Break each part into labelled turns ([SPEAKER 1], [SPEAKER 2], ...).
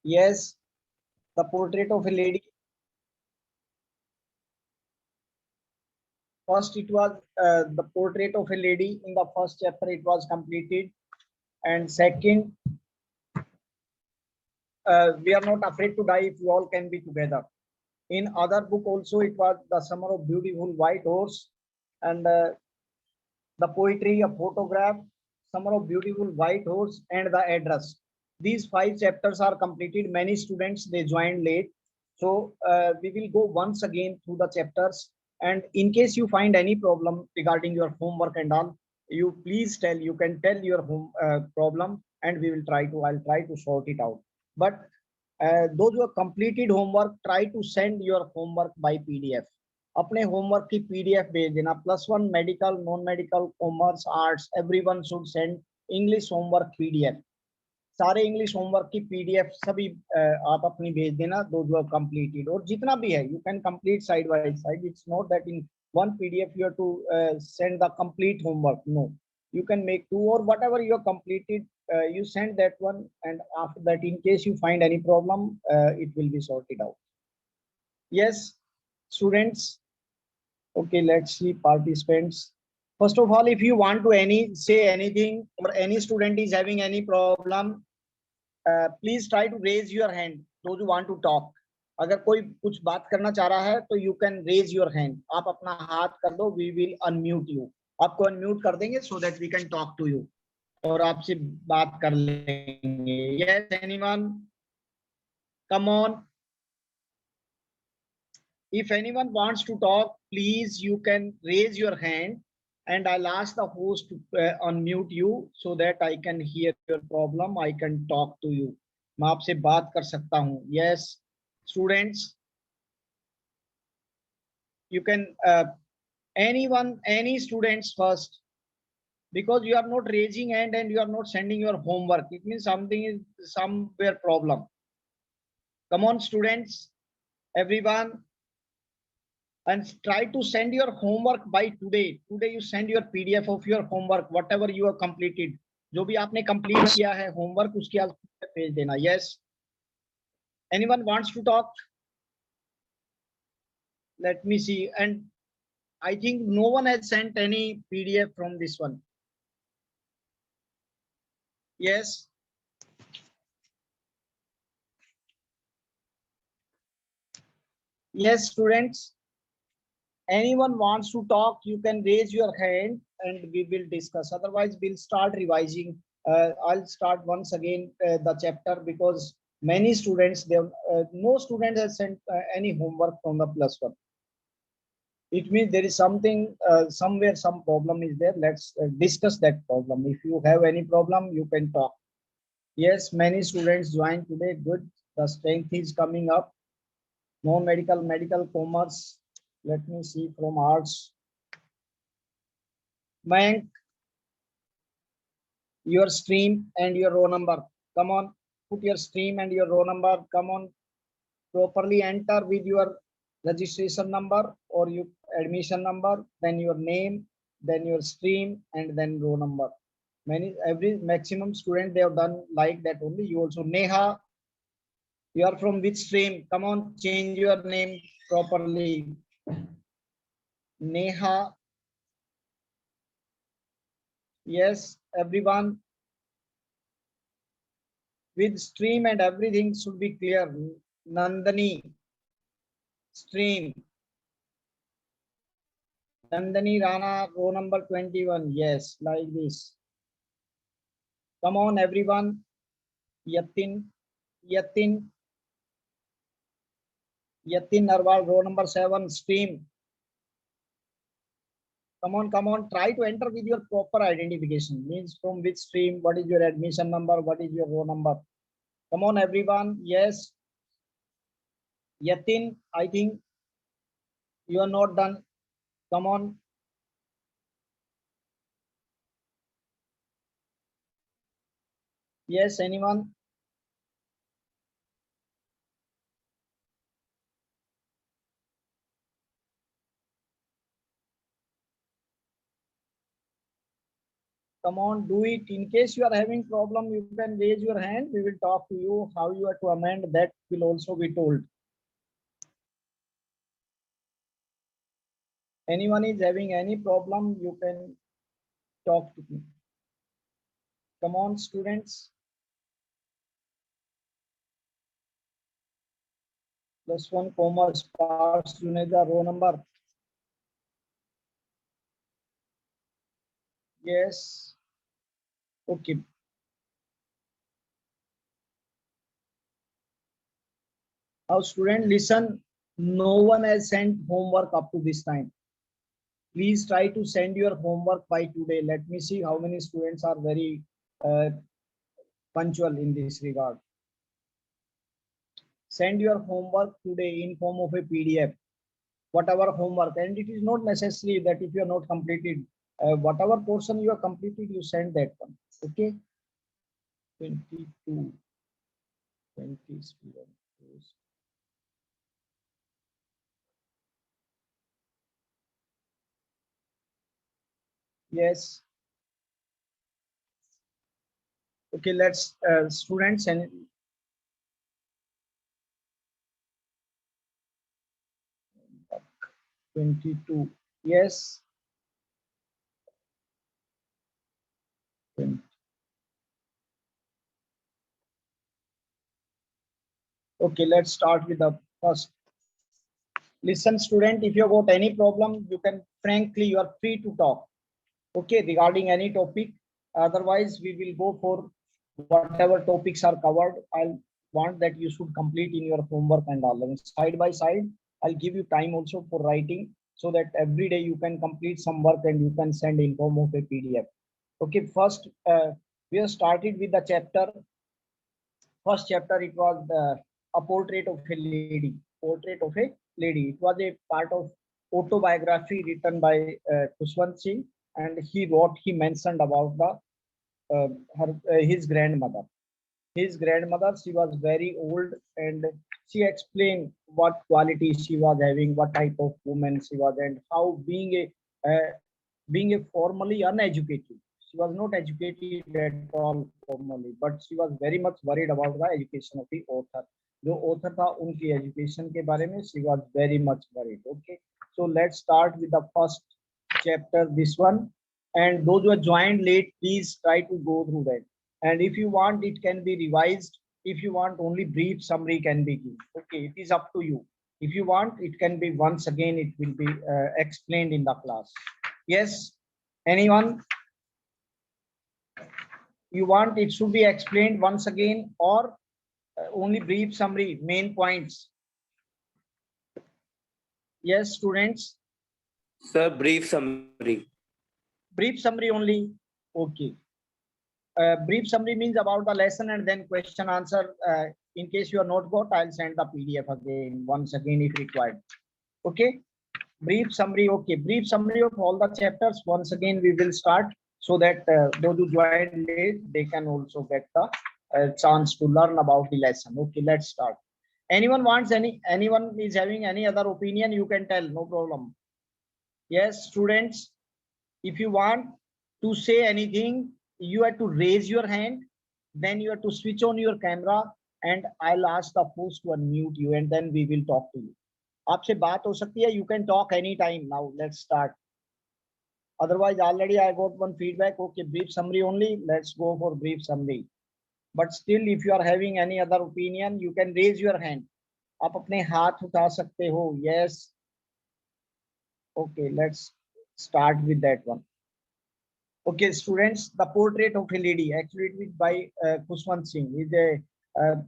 [SPEAKER 1] Yes, the portrait of a lady. First, it was the portrait of a lady. In the first chapter, it was completed. And second, we are not afraid to die if we all can be together. In other book also, it was the summer of beautiful white horse, and the poetry, a photograph, summer of beautiful white horse, and the address. These five chapters are completed. Many students they joined late, so we will go once again through the chapters. And in case you find any problem regarding your homework and all, you please tell. You can tell your home problem, and we will try to. I'll try to sort it out. But those who have completed homework, try to send your homework by PDF. अपने homework की PDF भेज देना. +1 medical, non medical, commerce, arts, everyone should send English homework PDF. सारे English homework की PDF सभी आप अपनी भेज देना, दो जो कंप्लीटेड. और जितना भी है you can complete side by side. It's not that in one PDF you have to send the complete homework. No, you can make two, or whatever you have completed, you send that one, and after that, in case you find any problem, it will be sorted out. Yes, students. Okay, let's see participants. First of all, if you want to say anything, or any student is having any problem, please try to raise your hand. Those who want to talk. अगर कोई कुछ बात करना चाह रहा है तो you can raise your hand. आप अपना हाथ कर दो. We will unmute you. आपको अनम्यूट कर देंगे so that we can talk to you, और आपसे बात कर लेंगे. Yes, anyone, come on. If anyone wants to talk, please you can raise your hand, and I'll ask the host to unmute you so that I can hear your problem. I can talk to you. मैं आपसे बात कर सकता हूँ. Yes, students, you can anyone, any students first, because you are not raising hand and you are not sending your homework. It means something is somewhere problem. Come on, students, everyone. And try to send your homework by today. Today you send your PDF of your homework, whatever you have completed. जो भी आपने complete किया है homework, उसके आप भेज देना. Yes. Anyone wants to talk? Let me see. And I think no one has sent any PDF from this one. Yes. Yes, students. Anyone wants to talk, you can raise your hand and we will discuss. Otherwise, we'll start revising. I'll start once again the chapter, because many students, no student has sent any homework from the +1. It means there is something, somewhere some problem is there. Let's discuss that problem. If you have any problem, you can talk. Yes, many students joined today. Good. The strength is coming up. Non-medical, medical, commerce. Let me see from arts. Mayank, your stream and your row number. Come on, put your stream and your row number. Come on, properly enter with your registration number or your admission number, then your name, then your stream, and then row number. Every maximum student they have done like that only. You also. Neha, you are from which stream? Come on, change your name properly. Neha. Yes, everyone. With stream and everything should be clear. Nandani, stream. Nandani Rana, row number 21. Yes, like this. Come on, everyone. Yatin, Yatin, Yatin Narwal, row number 7. Stream. Come on, come on. Try to enter with your proper identification. Means from which stream, what is your admission number, what is your row number. Come on, everyone. Yes. Yatin, I think you are not done. Come on. Yes, anyone? Come on, do it. In case you are having problem, you can raise your hand. We will talk to you how you are to amend. That will also be told. Anyone is having any problem, you can talk to me. Come on, students. +1 commerce parts Junaida, row number. Yes. Okay. Now, student, listen. No one has sent homework up to this time. Please try to send your homework by today. Let me see how many students are very punctual in this regard. Send your homework today in form of a PDF. Whatever homework, and it is not necessary that if you are not completed, whatever portion you are completed, you send that one. Okay. 22, 20 students. Yes. Okay, let's students and 22. Yes. 20. Okay, let's start with the first. Listen, student, if you got any problem, you can frankly, you are free to talk. Okay, regarding any topic. Otherwise, we will go for whatever topics are covered. I'll want that you should complete in your homework and all. And side by side, I'll give you time also for writing so that every day you can complete some work and you can send in form of a PDF. Okay, first we have started with the chapter. First chapter, it was a portrait of a lady. Portrait of a lady. It was a part of autobiography written by Khuswant Singh, and he mentioned about the his grandmother. His grandmother, she was very old, and she explained what qualities she was having, what type of woman she was, and how being a formally uneducated. She was not educated at all formally, but she was very much worried about the education of the author. जो author था उनकी education के बारे में she was very much worried. Okay, so let's start with the first chapter, this one. And those who are joined late, please try to go through that. And if you want, it can be revised. If you want, only brief summary can be given. Okay, it is up to you. If you want, it can be once again, it will be explained in the class. Yes, anyone? You want it should be explained once again, or only brief summary, main points? Yes, students?
[SPEAKER 2] Sir, brief summary.
[SPEAKER 1] Brief summary only. Okay. Brief summary means about the lesson and then question answer. In case you are not got, I'll send the PDF again, once again if required. Okay. Brief summary. Okay. Brief summary of all the chapters. Once again, we will start so that those who join late, they can also get the chance to learn about the lesson. Okay. Let's start. Anyone is having any other opinion, you can tell, no problem. Yes, students, if you want to say anything, you have to raise your hand, then you have to switch on your camera, and I'll ask the host to unmute you, and then we will talk to you. आपसे बात हो सकती है, you can talk anytime. Now let's start. Otherwise, already I got one feedback. Okay, brief summary only. Let's go for brief summary. But still, if you are having any other opinion, you can raise your hand. आप अपने हाथ उठा सकते हो. Yes. Okay, let's start with that one. Okay, students, the portrait of a lady, actually it is by Khuswant Singh. He is a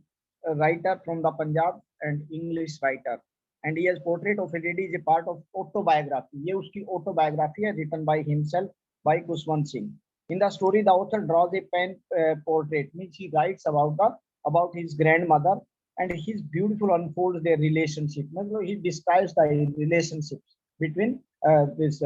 [SPEAKER 1] writer from the Punjab and English writer. And he has portrait of a lady is a part of autobiography. ये उसकी autobiography है, written by himself by Khuswant Singh. In the story, the author draws a pen portrait, means he writes about his grandmother, and his beautiful unfolds their relationship. He describes the relationships between this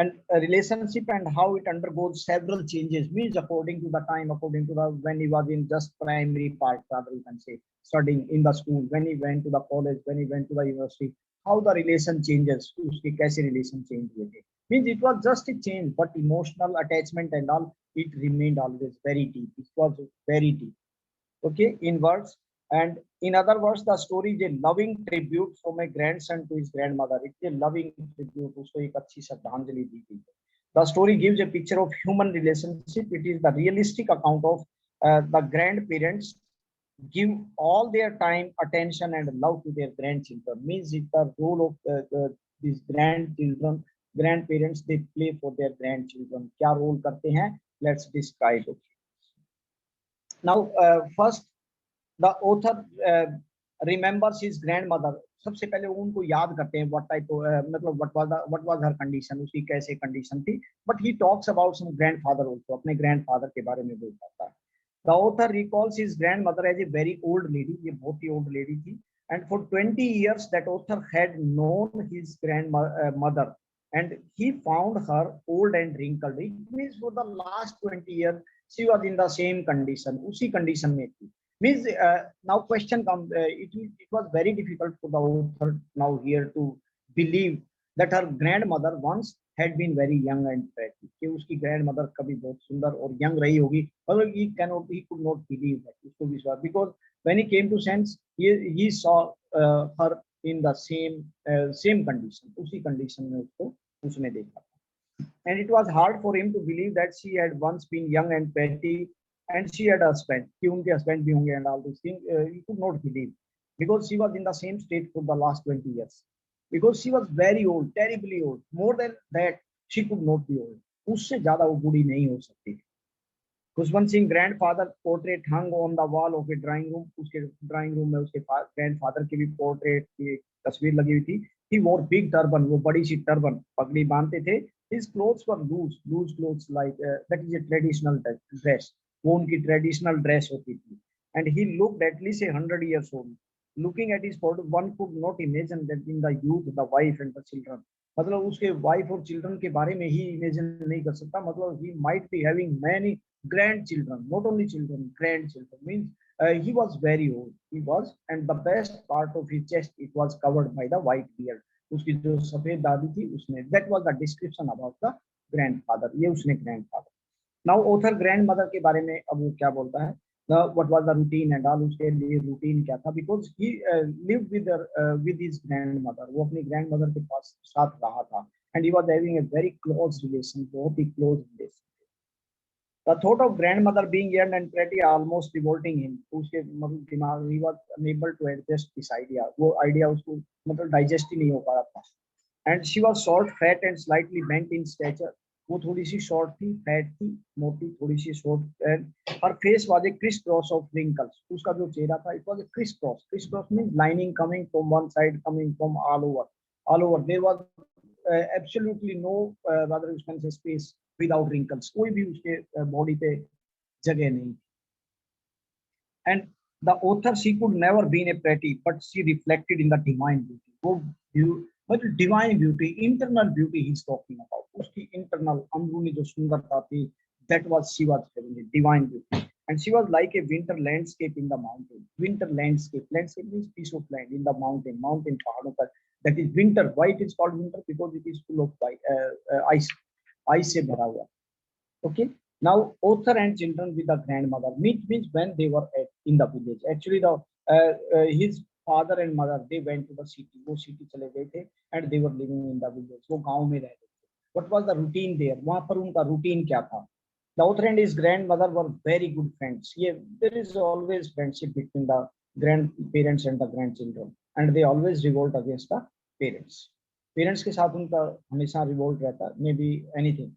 [SPEAKER 1] and a relationship and how it undergoes several changes, means according to the time, according to the when he was in just primary part, rather you can say studying in the school, when he went to the college, when he went to the university, how the relation changes, uske kaise relation change hue the, means it was just a change, but emotional attachment and all, it remained always very deep, it was very deep. Okay, in words. And in other words, the story is a loving tribute from a grandson to his grandmother. It's a loving tribute, उसको एक अच्छी श्रद्धांजलि दी गई है. The story gives a picture of human relationship. It is the realistic account of the grandparents give all their time, attention, and love to their grandchildren. Means it's the role of these grandchildren, grandparents, they play for their grandchildren. क्या role करते हैं? Let's describe it. Now, first, the author remembers his grandmother. सबसे पहले वो उनको याद करते हैं, what type of मतलब what was her condition, उसकी कैसे condition थी. But he talks about some grandfather also, अपने grandfather के बारे में बोल पाता है. The author recalls his grandmother as a very old lady. ये बहुत ही old lady थी. And for 20 years, that author had known his grandmother, and he found her old and wrinkled. It means for the last 20 years, she was in the same condition. उसी condition में थी. Means now question comes, it was very difficult for the author now here to believe that her grandmother once had been very young and pretty, कि उसकी grandmother कभी बहुत सुंदर और young रही होगी, मतलब he could not believe that, उसको विश्वास, because when he came to sense, he saw her in the same condition, उसी condition में उसको उसने देखा. And it was hard for him to believe that she had once been young and pretty, and she had a husband, कि उनके husband भी होंगे and all these things. He could not believe, because she was in the same state for the last 20 years. Because she was very old, terribly old. More than that, she could not be old. उससे ज़्यादा वो बूढ़ी नहीं हो सकती थी. Khushwant Singh grandfather portrait hung on the wall of a drawing room. उसके drawing room में उसके grandfather की भी portrait की एक तस्वीर लगी हुई थी. He wore big turban, वो बड़ी सी turban पगड़ी बांधते थे. His clothes were loose clothes, like that is a traditional dress. वो उनकी traditional dress होती थी. And he looked at least 100 years old. Looking at his photo, one could not imagine that in the youth, the wife and the children. मतलब उसके wife और children के बारे में ही imagine नहीं कर सकता. मतलब he might be having many grandchildren, not only children, grandchildren. Means he was very old. He was, and the best part of his chest, it was covered by the white beard. उसकी जो सफेद दाढ़ी थी उसने. That was the description about the grandfather. ये उसने grandfather. Now author grandmother के बारे में अब वो क्या बोलता है? What was the routine and all, उसके लिए routine क्या था? Because he lived with his grandmother. वो अपनी grandmother के पास साथ रहा था, and he was having a very close relation, बहुत ही close relation. The thought of grandmother being young and pretty almost revolting him. उसके मतलब दिमाग, he was unable to adjust this idea. वो idea उसको मतलब digest ही नहीं हो पा रहा था. And she was short, fat and slightly bent in stature. वो थोड़ी सी short थी, fat थी, मोटी, थोड़ी सी short, and her face was a crisscross of wrinkles. उसका जो चेहरा था, it was a crisscross. Crisscross means lining coming from one side, coming from all over. All over. There was absolutely no rather you can say space without wrinkles. कोई भी उसके body पे जगह नहीं. And the author, she could never been a pretty, but she reflected in the divine beauty. वो but divine beauty, internal beauty he's talking about. उसकी internal अंदरूनी जो सुंदरता थी, that was she was having a divine beauty. And she was like a winter landscape in the mountain. Winter landscape. Landscape means piece of land in the mountain. Mountain पहाड़ों पर. That is winter. Why it is called winter? Because it is full of ice. Ice से भरा हुआ. Okay. Now author and children with the grandmother means when they were in the village. Actually the his father and mother, they went to the city. वो city चले गए थे and they were living in the village. वो गांव में रह रहे थे. What was the routine there? वहाँ पर उनका routine क्या था? The author and his grandmother were very good friends. Yeah, there is always friendship between the grandparents and the grandchildren, and they always revolt against the parents. Parents के साथ उनका हमेशा revolt रहता. Maybe anything.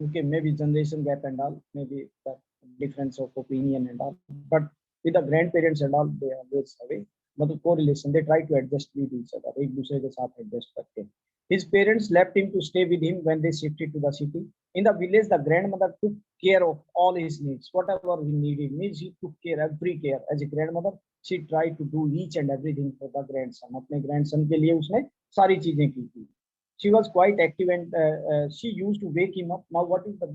[SPEAKER 1] Okay, maybe generation gap and all, maybe the difference of opinion and all, but with the grandparents and all, they always have a मतलब correlation. They try to adjust with each other. एक दूसरे के साथ adjust करते हैं. His parents left him to stay with him when they shifted to the city. In the village, the grandmother took care of all his needs. Whatever he needed, means she took care, every care. As a grandmother, she tried to do each and everything for the grandson. अपने grandson के लिए उसने सारी चीजें की थी. she was quite active, and she used to wake him up. Now,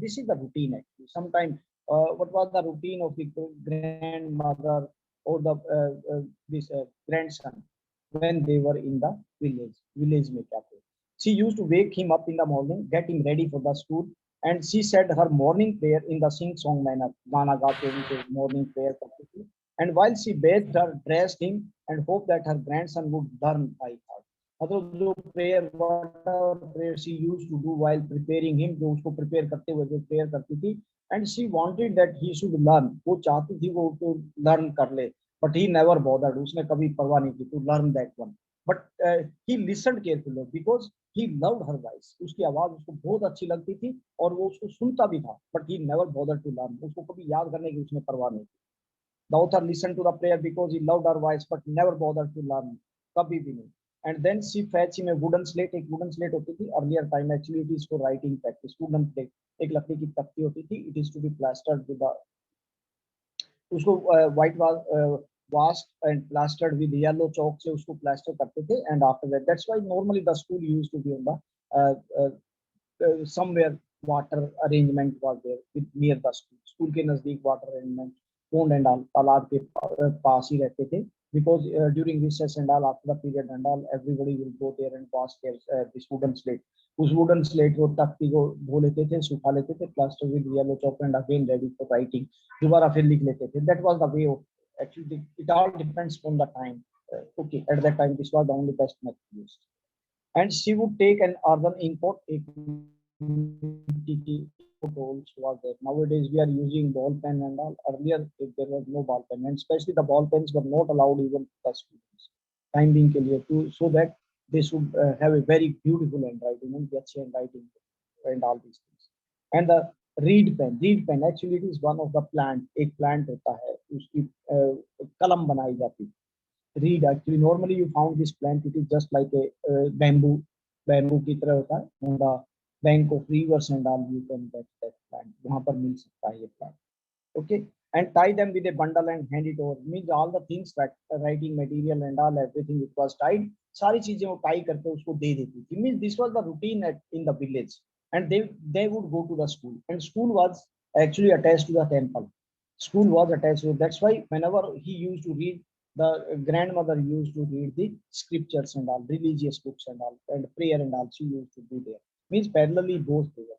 [SPEAKER 1] this is the routine actually. Sometimes, what was the routine of the grandmother or the this grandson when they were in the village में क्या थे? She used to wake him up in the morning, get him ready for the school, and she said her morning prayer in the sing-song manner. गाना गा के उनके morning prayer करती थी. And while she bathed her, dressed him, and hoped that her grandson would learn by heart. मतलब जो prayer prayer she used to do while preparing him, जो उसको प्रिपेयर करते हुए जो प्रेयर करती थी, and she wanted that he should learn, वो चाहती थी वो तो लर्न कर ले, बट ही नेवर बॉदर्ड, उसने कभी परवाह नहीं की to learn that one, but he listened carefully because he loved her voice, उसकी आवाज उसको बहुत अच्छी लगती थी और वो उसको सुनता भी था, but he never bothered to learn, उसको कभी याद करने की उसने परवाह नहीं की. The author listened to the prayer because he loved her voice, but never bothered to learn. कभी भी नहीं. And then she fetched him a wooden slate. एक wooden slate होती थी earlier time, actually it is for writing practice. Wooden slate एक लकड़ी की तख्ती होती थी. It is to be plastered with the, उसको white washed and plastered with yellow chalk से उसको plaster करते थे. And after that, that's why normally the school used to be on the somewhere water arrangement was there with near the school. School के नजदीक water arrangement, pond and all, तालाब के पास ही रहते थे, because during recess and all, after the period and all, everybody will go there and wash their this wooden slate. उस wooden slate को तख्ती को धो लेते थे, सुखा लेते थे, plaster with yellow chalk and again ready for writing. दोबारा फिर लिख लेते थे. That was the way of, actually it all depends on the time. Okay, at that time this was the only best method used. And she would take an earthen input, tools was there. Nowadays we are using ball pen and all. Earlier there was no ball pen, and especially the ball pens were not allowed even the students. Time being के लिए to, so that they should have a very beautiful handwriting, and अच्छे handwriting and all these things. And the reed pen actually it is one of the plant. एक plant होता है, उसकी कलम बनाई जाती है. Reed actually normally you found this plant, it is just like a bamboo की तरह होता है. On the bank of rivers and all you can get that plant, वहाँ पर मिल सकता है ये plant. Okay, and tie them with a bundle and hand it over, means all the things that writing material and all everything it was tied, सारी चीजें वो tie करके उसको दे देती थी. Means this was the routine in the village, and they would go to the school, and school was actually attached to the temple. School was attached to, that's why whenever he used to read, the grandmother used to read the scriptures and all, religious books and all, and prayer and all she used to do there. Means parallelly both they were.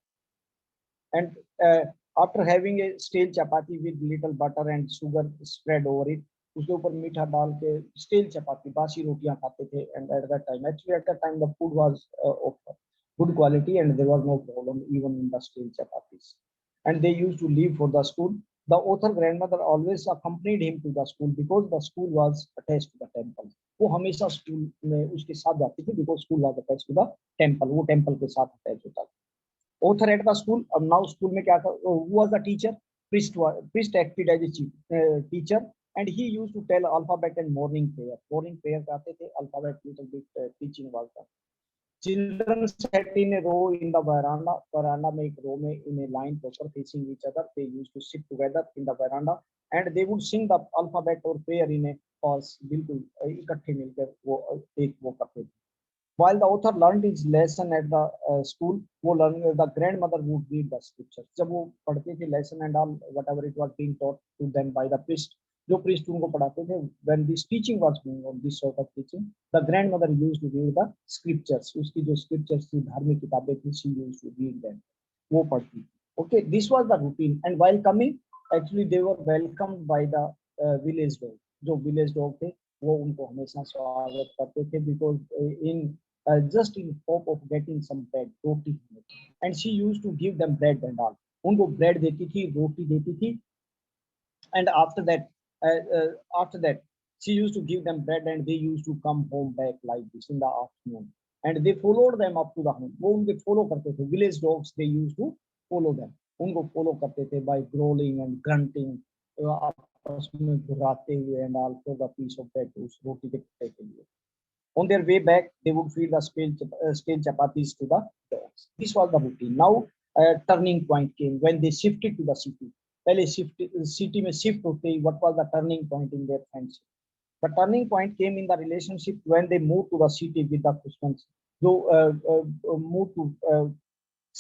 [SPEAKER 1] And after having a stale chapati with little butter and sugar spread over it, उसके ऊपर मीठा डाल के stale chapati, बासी रोटियां खाते थे. And at that time, actually at that time the food was of good quality and there was no problem even in the stale chapatis. And they used to leave for the school. The author grandmother always accompanied him to the school because the school was attached to the temple. वो हमेशा school में उसके साथ जाती थी because school was attached to the temple. वो temple के साथ attached होता था. Author at the school, अब now school में क्या था? Who was the teacher? Priest acted as a teacher, and he used to tell alphabet and morning prayer. Morning prayer करते थे, alphabet little bit teaching was done. Children sat in a row in the veranda. Veranda में एक row में in a line proper facing each other. They used to sit together in the veranda, and they would sing the alphabet or prayer in a pause. बिल्कुल इकट्ठे मिलकर वो एक वो करते थे. While the author learned his lesson at the school, the grandmother would read the scriptures. जब वो पढ़ते थे lesson and all, whatever it was being taught to them by the priest, जो priest उनको पढ़ाते थे, when this teaching was going on, this sort of teaching, the grandmother used to read the scriptures. उसकी जो scriptures थी, धार्मिक किताबें थी, she used to read them. वो पढ़ती थी. Okay, this was the routine. And while coming, actually they were welcomed by the village dog. जो village dog थे, वो उनको हमेशा स्वागत करते थे because in just in hope of getting some bread, roti, and she used to give them bread and all. उनको bread देती थी, roti देती थी, and after that, she used to give them bread, and they used to come home back like this in the afternoon, and they followed them up to the home. वो उनके follow करते थे. Village dogs, they used to follow them. उनको follow करते थे by growling and grunting, आपस में घुराते हुए and all for the piece of bread, उस रोटी के टुकड़े के लिए. On their way back, they would feed the stale chapatis to the dogs. This was the routine. Now, turning point came when they shifted to the city. पहले city में shift होते ही, what was the turning point in their friendship? The turning point came in the relationship when they moved to the city with the Christians. जो move to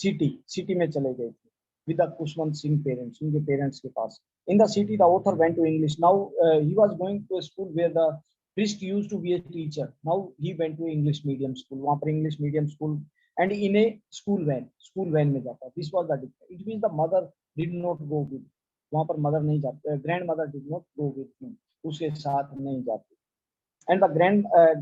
[SPEAKER 1] city में चले गए थे with the Khushwant Singh parents, उनके parents के पास. In the city, the author went to English. Now he was going to a school where the priest used to be a teacher. Now he went to English medium school. वहाँ पर English medium school and in a school van में जाता. This was the difference. It means the mother did not go with. वहाँ पर mother नहीं जाती, grandmother did not go with him. उसके साथ नहीं जाती. And the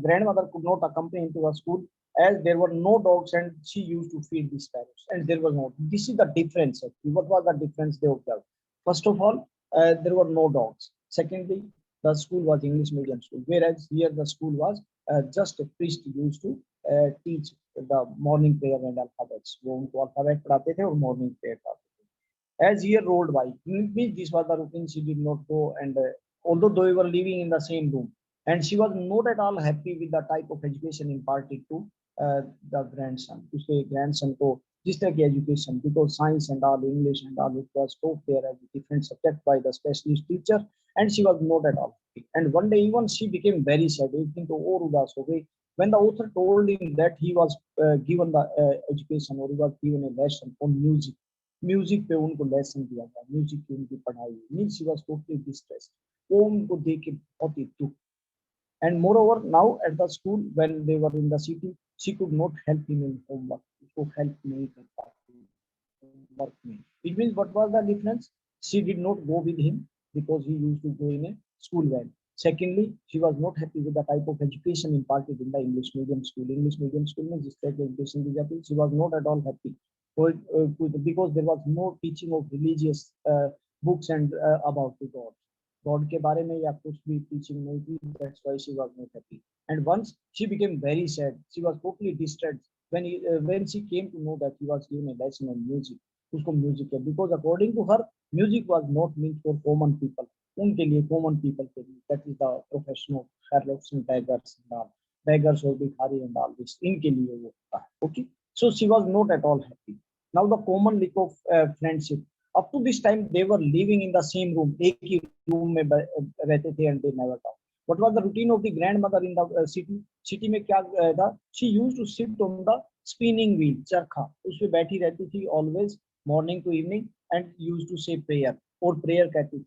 [SPEAKER 1] grandmother could not accompany him to the school as there were no dogs and she used to feed the sparrows. And there was no. This is the difference. What was the difference they observed? First of all, there were no dogs. Secondly, the school was English medium school, whereas here the school was just a priest used to teach the morning prayer and alphabets. वो उनको alphabet पढ़ाते थे और morning prayer पढ़ाते थे. As year rolled by, means this was the routine. She did not go, and although they were living in the same room, and she was not at all happy with the type of education imparted to the grandson. उसके grandson को जिस तरह की education, because science and all, English and all, it was taught there as a different subject by the specialist teacher, and she was not at all happy. And one day even she became very sad. एक दिन तो और उदास हो गई. When the author told him that he was given the education, or he was given a lesson on music, music पे उनको lesson दिया था, म्यूजिक की उनकी पढ़ाई, means she was totally distressed. वो उनको देख के बहुत ही दुख. And moreover, now at the school when they were in the city, she could not help him in homework. उसको help नहीं कर पाती homework में. It means what was the difference? She did not go with him because he used to go in a school van. Secondly, she was not happy with the type of education imparted in the English medium school. English medium school में जिस तरह की education दी जाती, she was not at all happy. Because there was no teaching of religious books and about the God. God के बारे में या कुछ भी teaching नहीं थी. That's why she was not happy. And once she became very sad. She was totally distressed when she came to know that he was given a lesson on music. उसको music है, because according to her, music was not meant for common people. उनके लिए common people के लिए, that is the profession of harlots and beggars and all, beggars और भिखारी and all this, इनके लिए वो होता है. Okay, so she was not at all happy. Now the common lack of friendship. Up to this time they were living in the same room, एक ही room में रहते थे, and they never talked. What was the routine of the grandmother in the city? City में क्या था? She used to sit on the spinning wheel, चरखा, उस पे बैठी रहती थी always morning to evening, and used to say prayer, और prayer कहती थी,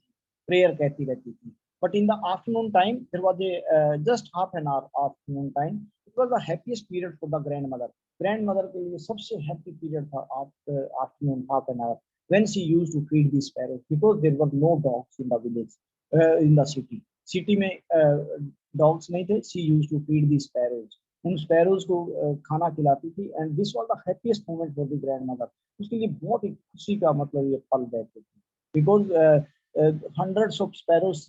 [SPEAKER 1] prayer कहती रहती थी. But in the afternoon time there was a just half an hour afternoon time. It was the happiest period for the grandmother. Grandmother के लिए सबसे happy period था afternoon half an hour, when she used to feed the sparrows, because there were no dogs in the village, in the city. City में dogs नहीं थे. She used to feed the sparrows. उन sparrows को खाना खिलाती थी, and this was the happiest moment for the grandmother. उसके लिए बहुत ही खुशी का मतलब ये पल रहते थे, because hundreds of sparrows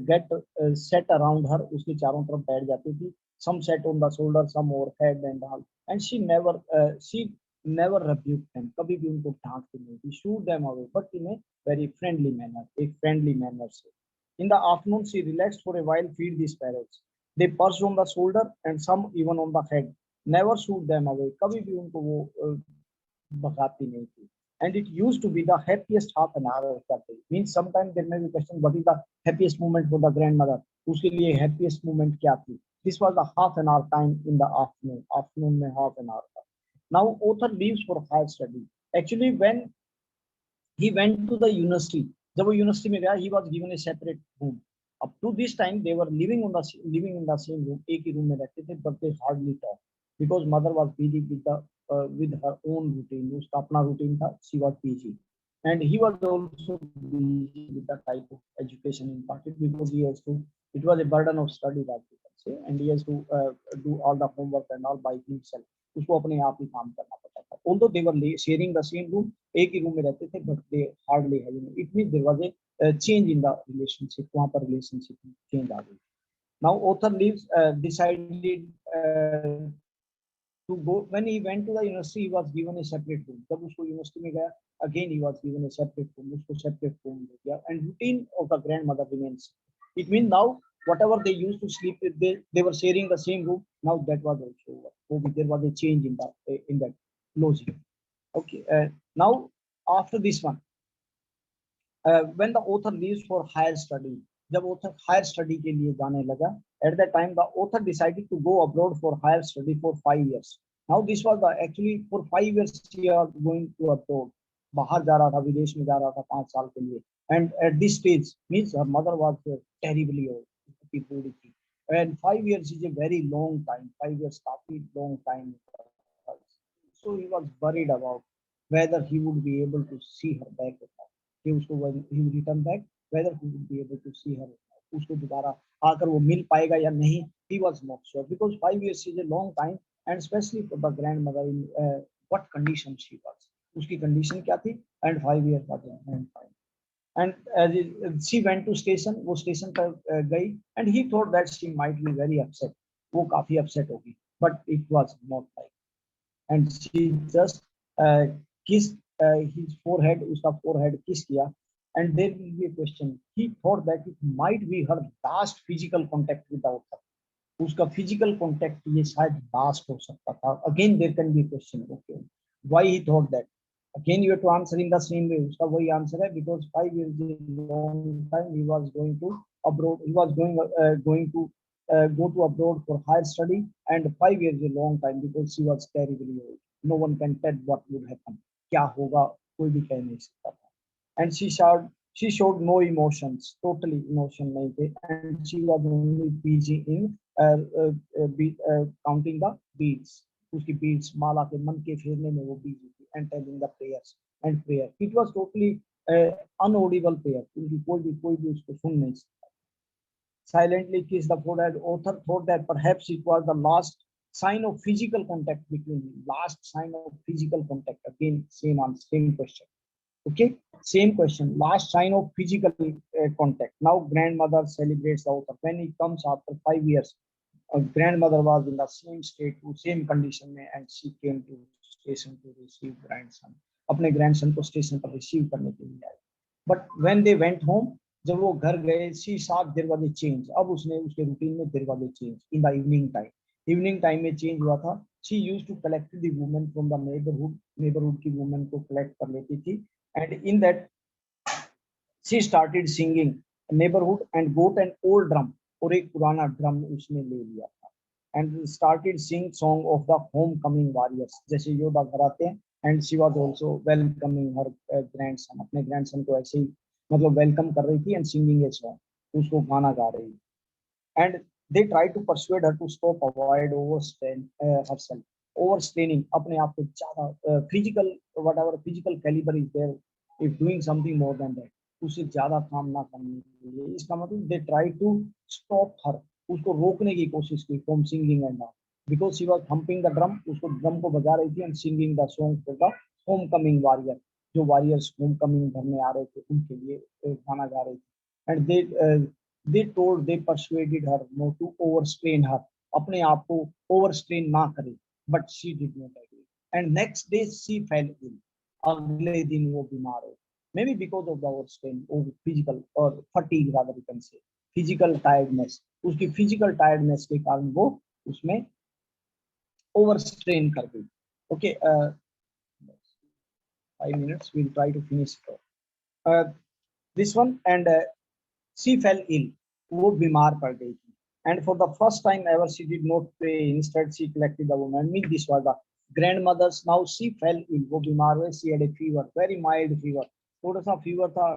[SPEAKER 1] get set around her. उसके चारों तरफ बैठ जाती थी. Some sat on the shoulder, some overhead and all, and she never rebuked them. कभी भी उनको डांटती नहीं थी. Shooed them away, but in a very friendly manner, एक friendly manner से. In the afternoon, she relaxed for a while, feed the sparrows. They perched on the shoulder and some even on the head. Never shooed them away. कभी भी उनको वो भगाती नहीं थी. And it used to be the happiest half an hour of the day. Means sometimes there may be question, what is the happiest moment for the grandmother? उसके लिए happiest moment क्या थी? This was the half an hour time in the afternoon. Afternoon में half an hour था. Now author leaves for higher study. Actually, when he went to the university, जब वो university में गया, he was given a separate room. Up to this time they were living in the same room, एक ही room में रहते थे, but they hardly talked because mother was busy with her own routine. उसका अपना routine था. She was busy, and he was also busy with the type of education imparted, because he has to. It was a burden of study, that you can say, and he has to do all the homework and all by himself. उसको अपने आप ही काम करना पड़ता था. Although they were sharing the same room, एक ही room में रहते थे, but they hardly had. It means there was a change in the relationship. वहाँ पर relationship में change आ गई. Now author leaves, decided to go. When he went to the university, he was given a separate room. जब उसको university में गया, again he was given a separate room. उसको separate room दे दिया, and routine of the grandmother remains. It means now whatever they used to sleep with, they were sharing the same room. Now that was also over. There was a change in that logic. Okay. Now after this one, when the author leaves for higher study, जब author higher study के लिए जाने लगा, at that time the author decided to go abroad for higher study for 5 years. Now this was the actually for 5 years she was going to abroad. बाहर जा रहा था, विदेश में जा रहा था 5 साल के लिए. And at this stage means her mother was terribly old. बूढ़ी थी. And 5 years is a very long time. 5 years काफी long time. So he was worried about whether he would be able to see her back or not. कि उसको when he would return back, whether he would be able to see her, उसको दोबारा आकर वो मिल पाएगा या नहीं. He was not sure because 5 years is a long time and especially for the grandmother in what condition she was. उसकी condition क्या थी and 5 years was a long time. And she went to station, वो station पर गई and he thought that she might be very upset. वो काफी upset होगी, but it was not like. And she just kissed his forehead, उसका forehead kiss किया. And there will be a question. He thought that it might be her last physical contact with the author. उसका physical contact ये शायद last हो सकता था. Again there can be a question. Okay, why he thought that? Again you have to answer in the same way. उसका वही answer है because 5 years is a long time. He was going to abroad. He was going to go to abroad for higher study, and 5 years is a long time because she was terribly old. No one can tell what would happen. क्या होगा कोई भी कह नहीं सकता था. And she showed no emotions, totally emotion नहीं थे, and she was only busy in counting the beads. उसकी beads माला के मन के फेरने में वो busy थी and telling the prayers and prayer. It was totally unaudible prayer. क्योंकि कोई भी उसको सुन नहीं सकता. Silently kissed the forehead. Author thought that perhaps it was the last sign of physical contact between them. Last sign of physical contact. Again, same answer, same question. Okay, same question. Last sign of physical contact. Now grandmother celebrates the author. When he comes after 5 years, grandmother was in the same state, same condition में, and she came to station to receive grandson. अपने grandson को station पर receive करने के लिए आई. But when they went home, जब वो घर गए, she saw there was a change. अब उसने उसके routine में there was a change in the evening time. Evening time में change हुआ था. She used to collect the women from the neighborhood की women को collect कर लेती थी. And in that she started singing neighborhood and got an old drum, और एक पुराना drum उसने ले लिया था. And started sing song of the homecoming warriors. जैसे योद्धा घर आते हैं, and she was also welcoming her grandson. अपने grandson को ऐसे ही मतलब welcome कर रही थी and singing a song. उसको गाना गा रही. And they tried to persuade her to stop, avoid overstrain herself. Overstraining अपने आप को ज़्यादा physical whatever physical caliber is there, if doing something more than that, उससे ज़्यादा काम ना करने के लिए. इसका मतलब they tried to stop her, उसको रोकने की कोशिश की from singing and all, because she was thumping the drum. उसको drum को बजा रही थी and singing the song for the homecoming warrior. जो warriors homecoming करने आ रहे थे उनके लिए गाना गा रही थी. And they persuaded her not to overstrain her. अपने आप को overstrain ना करे. But she did not agree. And next day she fell ill. अगले दिन वो बीमार हो. Maybe because of the overstrain or physical or fatigue rather you can say. Physical tiredness. उसकी physical tiredness के कारण वो उसमें overstrain कर गई. Okay, 5 minutes. We'll try to finish this one. And she fell ill. वो बीमार पड़ गई थी. And for the first time ever she did not pray. Instead she collected the woman. Mean this was the grandmother's. Now she fell ill. वो बीमार हुए. She had a fever, very mild fever. थोड़ा सा fever था.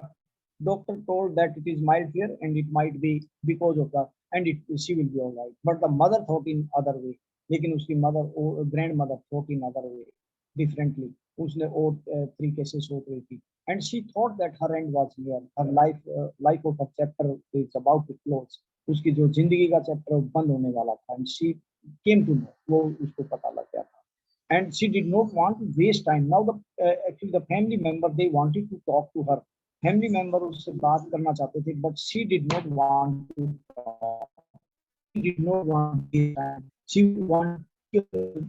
[SPEAKER 1] Doctor told that it is mild fever and it might be because of the and she will be all right. But the mother thought in other way. लेकिन उसकी mother grandmother thought in other way differently. उसने और तरीके से सोच रही थी. And she thought that her end was near. Her life of her chapter is about to close. उसकी जो जिंदगी का चैप्टर बंद होने वाला था. And she came to know. वो उसको पता लग गया था. And she did not want to waste time. Now actually the family member they wanted to talk to her. Family member उससे बात करना चाहते थे, but she did not want to talk. She did not want to waste time.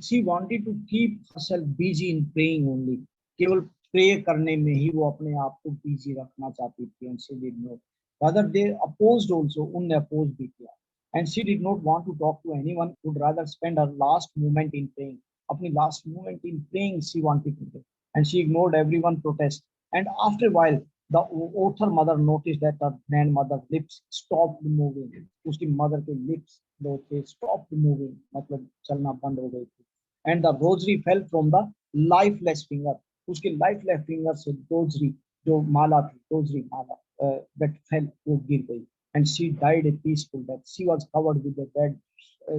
[SPEAKER 1] She wanted to keep herself busy in praying only. केवल pray करने में ही वो अपने आप को बिजी रखना चाहती थी. And she did not. Rather they opposed also. उनने oppose भी किया. And she did not want to talk to anyone. Would rather spend her last moment in praying. अपनी last moment in praying she wanted to do. And she ignored everyone protest. And after a while the author mother noticed that her grandmother's lips stopped moving. उसकी mother के lips जो थे stopped moving. मतलब चलना बंद हो गई थी. and the rosary fell from the lifeless finger. उसके lifeless finger से rosary जो माला थी, rosary माला that fell, वो गिर गई, and she died a peaceful death. She was covered with a red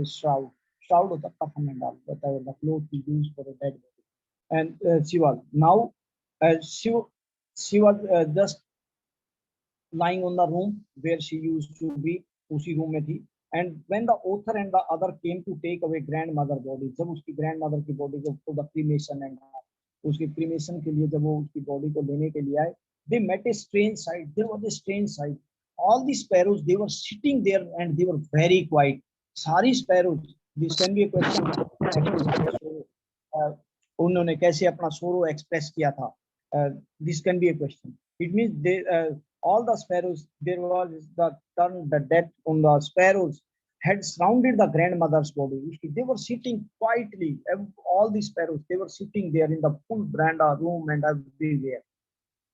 [SPEAKER 1] shroud. Shroud होता कफन में डाल, whatever the cloth we use for a dead body. And she was now she was just lying on the room where she used to be, उसी room में थी. And when the author and the other came to take away grandmother body, जब उसकी grandmother की body को to the cremation and उसकी cremation के लिए जब वो उसकी body को लेने के लिए आए, they met a strange sight. There was a strange sight. All the sparrows, they were sitting there and they were very quiet. सारी sparrows, this can be a question. उन्होंने कैसे अपना sorrow express किया था? This can be a question. It means they all the sparrows, there was the death on the sparrows had surrounded the grandmother's body. They were sitting quietly. All the sparrows, they were sitting there in the full veranda room and everywhere,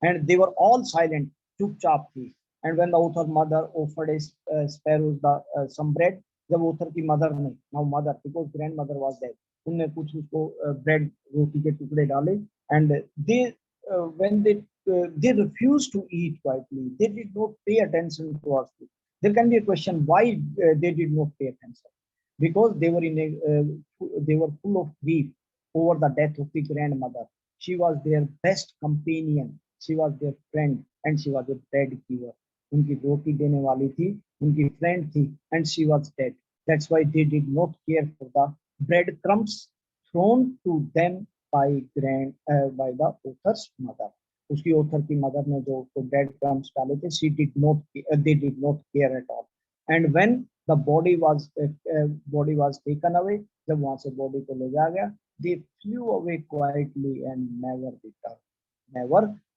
[SPEAKER 1] and they were all silent, chup chap thi. And when the author mother offered a sparrows the some bread, जब author की mother ने, now mother because grandmother was dead, उनने कुछ उसको bread रोटी के टुकड़े डाले, and they when they refused to eat quietly. They did not pay attention to us. There can be a question why they did not pay attention, because they were they were full of grief over the death of the grandmother. She was their best companion, she was their friend, and she was a bread giver. उनकी रोटी देने वाली थी, उनकी friend थी, and she was dead. That's why they did not care for the breadcrumbs thrown to them by the author's mother. उसकी author की mother ने जो उसको breadcrumbs डाले थे, they did not care at all. And when the body was taken away, जब वहां से body को ले जाया गया, they flew away quietly and never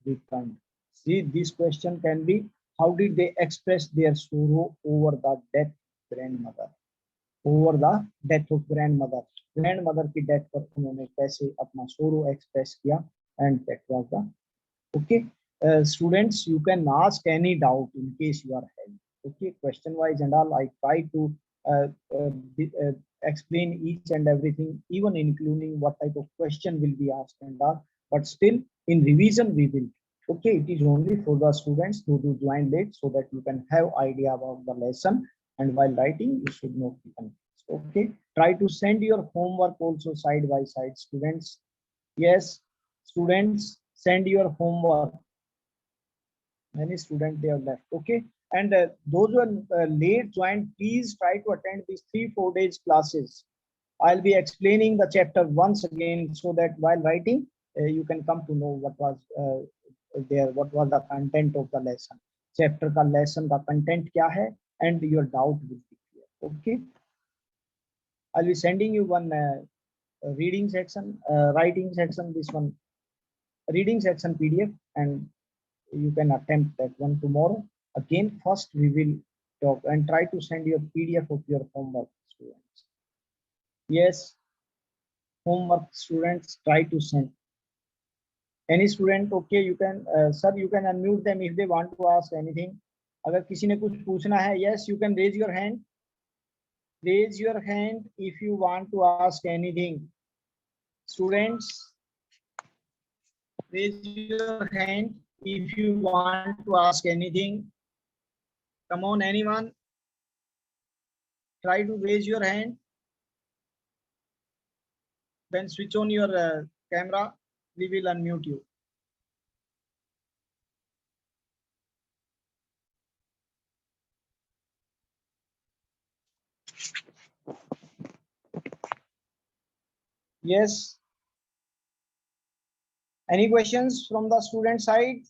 [SPEAKER 1] returned. See, this question can be, how did they express their sorrow over the death grandmother? Over the death of grandmother. Grandmother की death पर उन्होंने कैसे अपना sorrow express किया, and that was the okay. Students, you can ask any doubt in case you are having. Okay, question wise and all, I try to explain each and everything, even including what type of question will be asked and all. But still, in revision we will. Okay, it is only for the students who do join late, so that you can have idea about the lesson, and while writing you should not be confused. Okay, try to send your homework also side by side, students. Yes, students, send your homework. Many students they have left. Okay, and those who are late joined, please try to attend these 3-4 days classes. I'll be explaining the chapter once again, so that while writing you can come to know what was what was the content of the lesson. Chapter का lesson का content क्या है, and your doubt will be clear. Okay, I'll be sending you one reading section, writing section, this one reading section PDF, and you can attempt that one tomorrow. Again, first we will talk and try to send you a PDF of your homework, students. Yes, homework, students, try to send. Any student, okay, you can sir, you can unmute them if they want to ask anything. अगर किसी ने कुछ पूछना है, yes, you can raise your hand. Raise your hand if you want to ask anything. Students, raise your hand if you want to ask anything. Come on, anyone, try to raise your hand, then switch on your camera, we will unmute you. Yes, any questions from the student side?